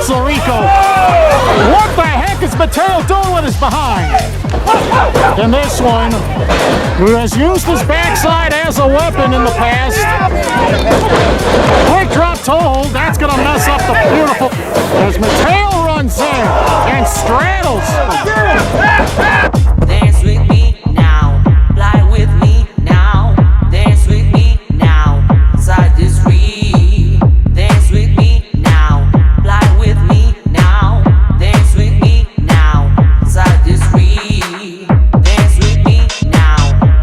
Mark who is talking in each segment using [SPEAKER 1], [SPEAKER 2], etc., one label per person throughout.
[SPEAKER 1] Axel Rico. What the heck is Mateo doing with his behind? And this one, who has used his backside as a weapon in the past. Quick drop toe hold, that's gonna mess up the beautiful, as Mateo runs in and straddles.
[SPEAKER 2] Dance with me now, fly with me now, dance with me now, inside this ring. Dance with me now, fly with me now, dance with me now, inside this ring. Dance with me now,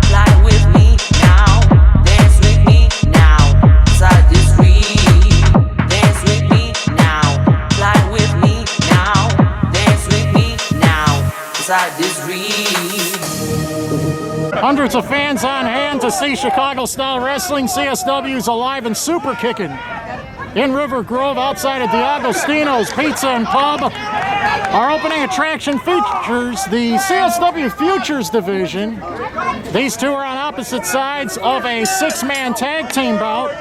[SPEAKER 2] fly with me now, dance with me now, inside this ring. Dance with me now, fly with me now, dance with me now, inside this ring.
[SPEAKER 1] Hundreds of fans on hand to see Chicago-style wrestling. CSW's alive and Superkickin in River Grove outside of D'Agostino's Pizza and Pub. Our opening attraction features the CSW Futures division. These two are on opposite sides of a six-man tag team bout.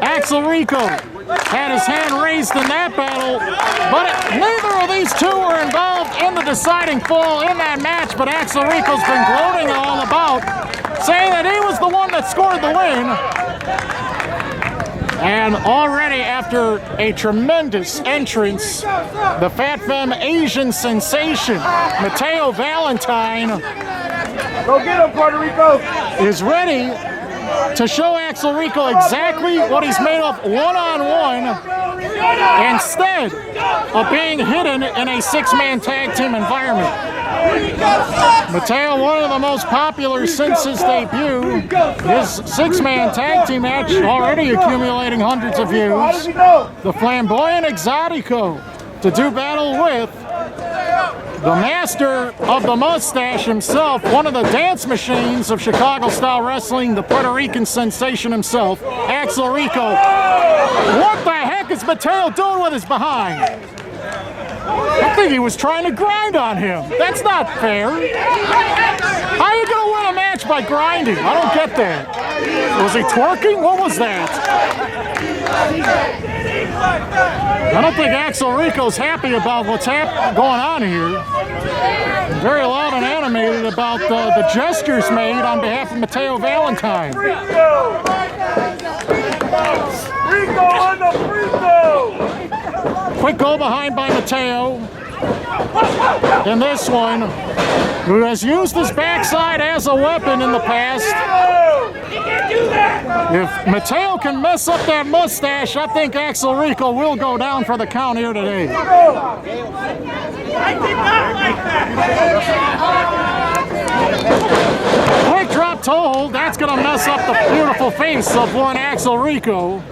[SPEAKER 1] Axel Rico had his hand raised in that battle, but neither of these two were involved in the deciding fall in that match, but Axel Rico's been gloating all about, saying that he was the one that scored the win. And already after a tremendous entrance, the Fat Femme Asian sensation, Mateo Valentine,
[SPEAKER 3] go get him, Puerto Rico,
[SPEAKER 1] is ready to show Axel Rico exactly what he's made of one-on-one instead of being hidden in a six-man tag team environment. Mateo, one of the most popular since his debut, his six-man tag team match already accumulating hundreds of views. The flamboyant Exotico to do battle with the master of the mustache himself, one of the dance machines of Chicago-style wrestling, the Puerto Rican sensation himself, Axel Rico. What the heck is Mateo doing with his behind? I think he was trying to grind on him. That's not fair. How are you going to win a match by grinding? I don't get that. Was he twerking? What was that? I don't think Axel Rico's happy about what's going on here. Very loud and animated about the gestures made on behalf of Mateo Valentine.
[SPEAKER 3] Rico on the free throw.
[SPEAKER 1] Quick go behind by Mateo. And this one, who has used his backside as a weapon in the past. If Mateo can mess up that mustache, I think Axel Rico will go down for the count here today.
[SPEAKER 3] I did not like that.
[SPEAKER 1] Quick drop toe hold, that's going to mess up the beautiful face of one Axel Rico.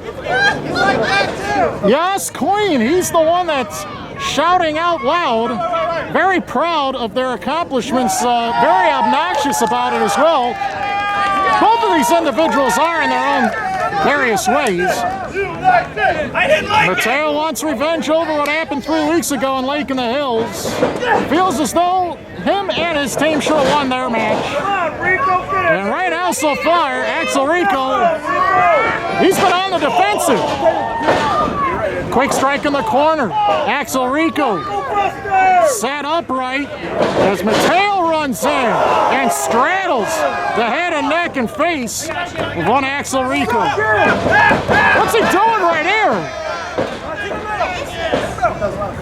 [SPEAKER 1] Yes, Queen, he's the one that's shouting out loud, very proud of their accomplishments, very obnoxious about it as well. Both of these individuals are in their own various ways. Mateo wants revenge over what happened 3 weeks ago in Lake in the Hills. Feels as though him and his team should have won their match. And right now, so far, Axel Rico, he's been on the defensive. Quick strike in the corner. Axel Rico sat upright as Mateo runs in and straddles the head and neck and face of one Axel Rico. What's he doing right here?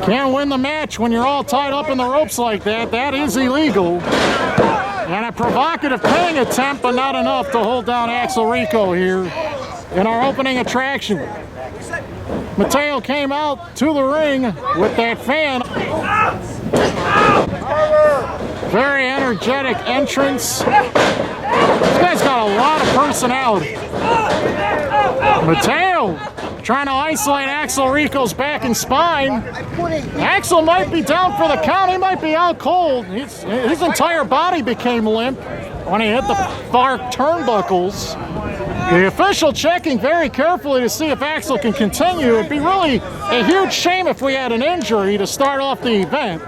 [SPEAKER 1] Can't win the match when you're all tied up in the ropes like that. That is illegal. And a provocative pinning attempt, but not enough to hold down Axel Rico here in our opening attraction. Mateo came out to the ring with that fan. Very energetic entrance. This guy's got a lot of personality. Mateo trying to isolate Axel Rico's back and spine. Axel might be down for the count. He might be out cold. His entire body became limp when he hit the far turnbuckles. The official checking very carefully to see if Axel can continue. It'd be really a huge shame if we had an injury to start off the event.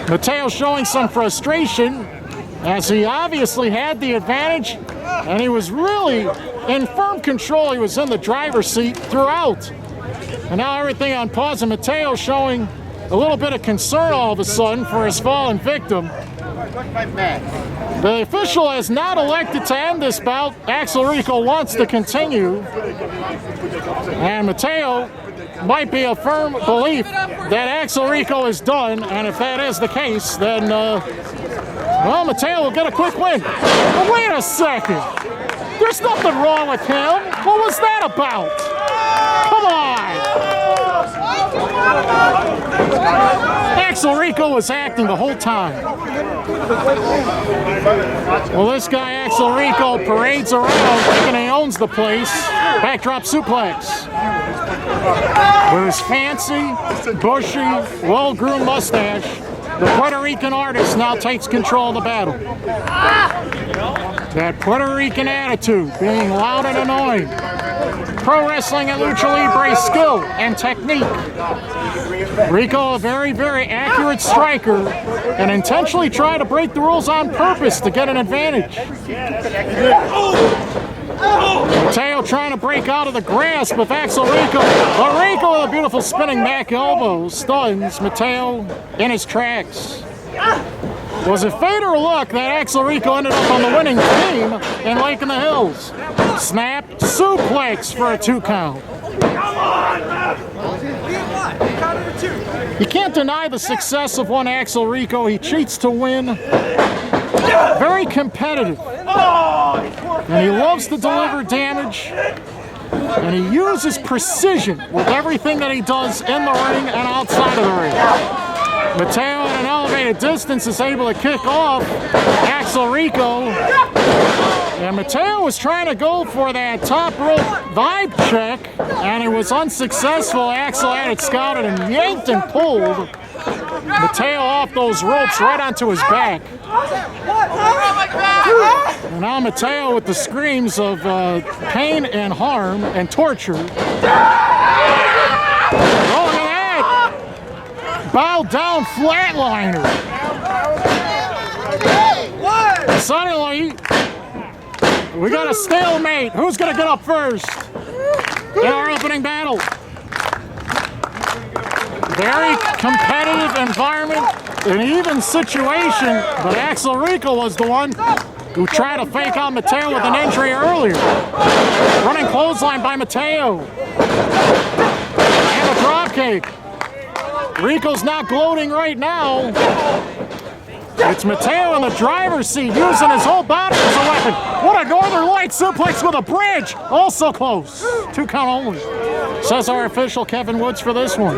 [SPEAKER 1] Mateo showing some frustration as he obviously had the advantage and he was really in firm control. He was in the driver's seat throughout. And now everything on pause, and Mateo showing a little bit of concern all of a sudden for his fallen victim. The official has not elected to end this bout. Axel Rico wants to continue. And Mateo might be a firm belief that Axel Rico is done. And if that is the case, then, well, Mateo will get a quick win. But wait a second. There's nothing wrong with him. What was that about? Come on. Axel Rico was acting the whole time. Well, this guy, Axel Rico, parades around thinking he owns the place. Backdrop suplex. With his fancy, bushy, well-groomed mustache, the Puerto Rican artist now takes control of the battle. That Puerto Rican attitude, being loud and annoying. Pro wrestling and lucha libre skill and technique. Rico, a very, very accurate striker, and intentionally tried to break the rules on purpose to get an advantage. Mateo trying to break out of the grasp of Axel Rico. But Rico with a beautiful spinning back elbow stuns Mateo in his tracks. Was it fate or luck that Axel Rico ended up on the winning team in Lake in the Hills? Snap, suplex for a 2 count. You can't deny the success of one Axel Rico. He cheats to win. Very competitive. And he loves to deliver damage. And he uses precision with everything that he does in the ring and outside of the ring. Mateo at an elevated distance is able to kick off Axel Rico. And Mateo was trying to go for that top rope vibe check, and it was unsuccessful. Axel had it scouted and yanked and pulled Mateo off those ropes right onto his back. And now Mateo with the screams of pain and harm and torture. Oh, look at that! Bow down flatliner. Suddenly, we got a stalemate. Who's gonna get up first in our opening battle? Very competitive environment, an even situation, but Axel Rico was the one who tried to fake out Mateo with an injury earlier. Running clothesline by Mateo. And a dropkick. Rico's not gloating right now. It's Mateo in the driver's seat, using his whole body as a weapon. What a Northern Light suplex with a bridge. Also close. 2 count only. Says our official Kevin Woods for this one.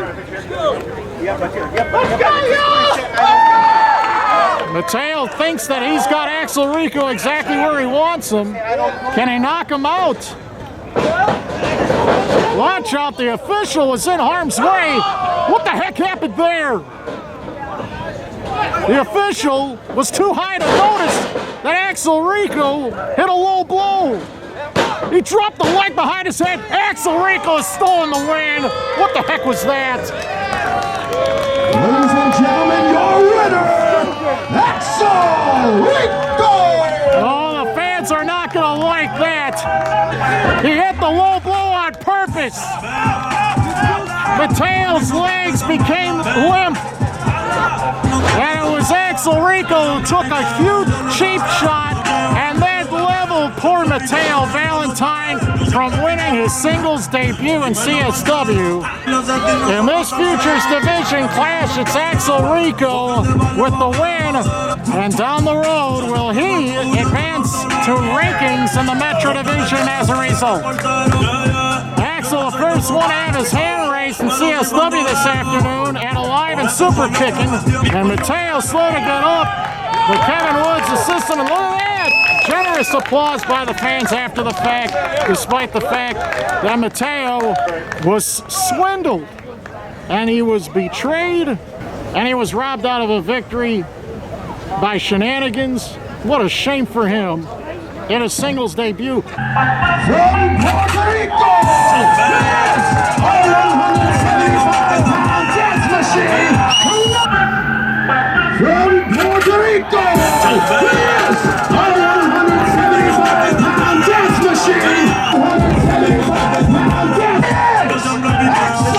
[SPEAKER 1] Mateo thinks that he's got Axel Rico exactly where he wants him. Can he knock him out? Watch out, the official was in harm's way. What the heck happened there? The official was too high to notice that Axel Rico hit a low blow. He dropped the leg behind his head. Axel Rico has stolen the win. What the heck was that?
[SPEAKER 4] Ladies and gentlemen, your winner, Axel Rico!
[SPEAKER 1] Oh, the fans are not going to like that. He hit the low blow on purpose. Mateo's legs became limp. And it was Axel Rico who took a huge cheap shot and then leveled poor Mateo Valentine from winning his singles debut in CSW. In this Futures Division clash, it's Axel Rico with the win. And down the road, will he advance to rankings in the Metro Division as a result? Axel, the first one to have his hand raised in CSW this afternoon and alive in Superkickin. And Mateo slow to get up. But Kevin Woods, assistant, and look at that! Generous applause by the fans after the fact, despite the fact that Mateo was swindled. And he was betrayed. And he was robbed out of a victory by shenanigans. What a shame for him in his singles debut.
[SPEAKER 4] From Puerto Rico, yes, a 175-pound dance machine. From Puerto Rico, yes, a 175-pound dance machine. 175-pound dance. Axel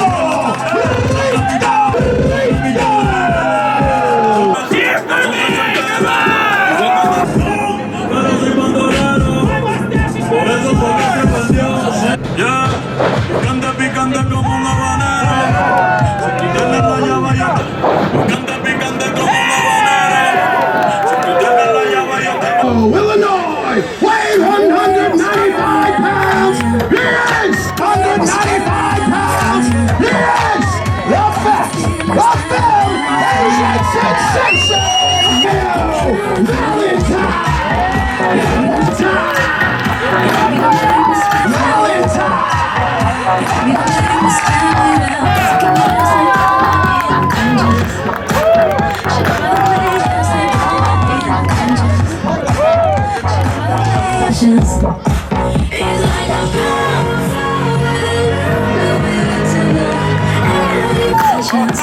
[SPEAKER 5] distance.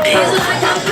[SPEAKER 5] He's like a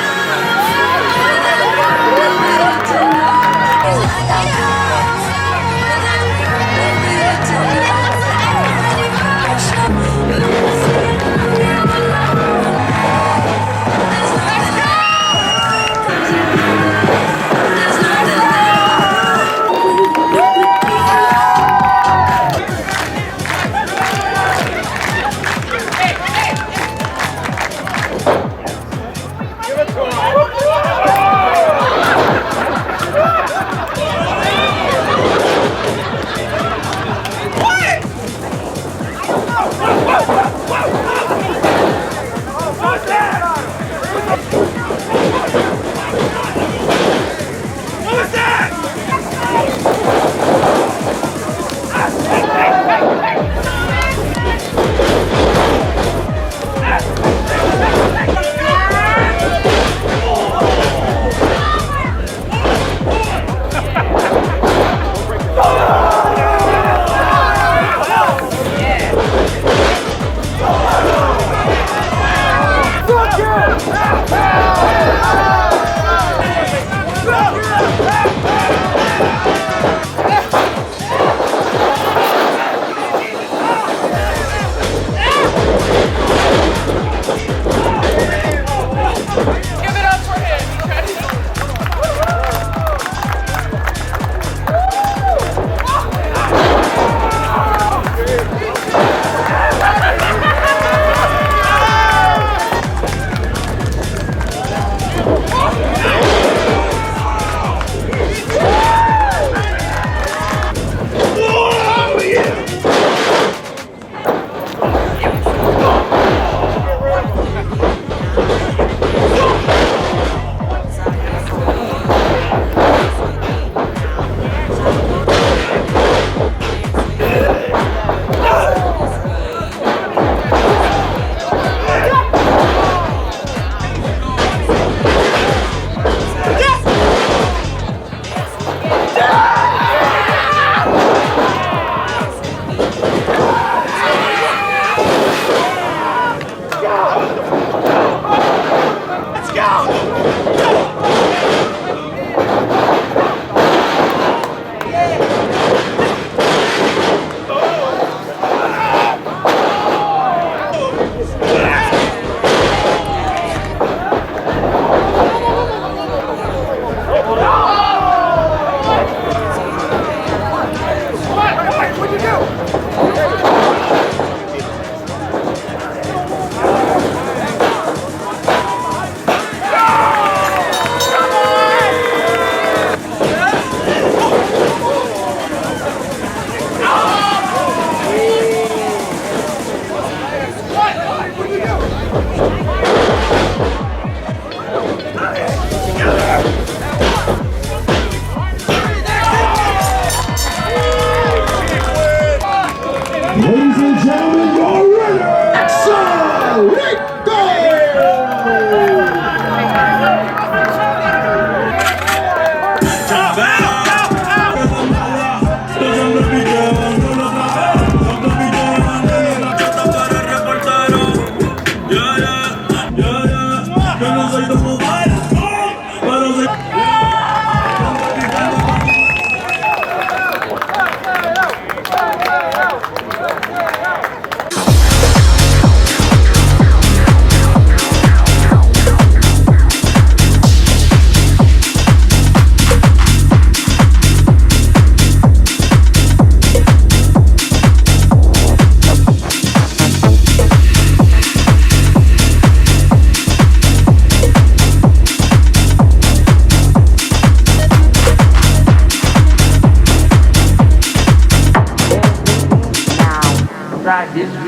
[SPEAKER 4] Ladies and gentlemen, your winner, Axel Rico!
[SPEAKER 2] Inside this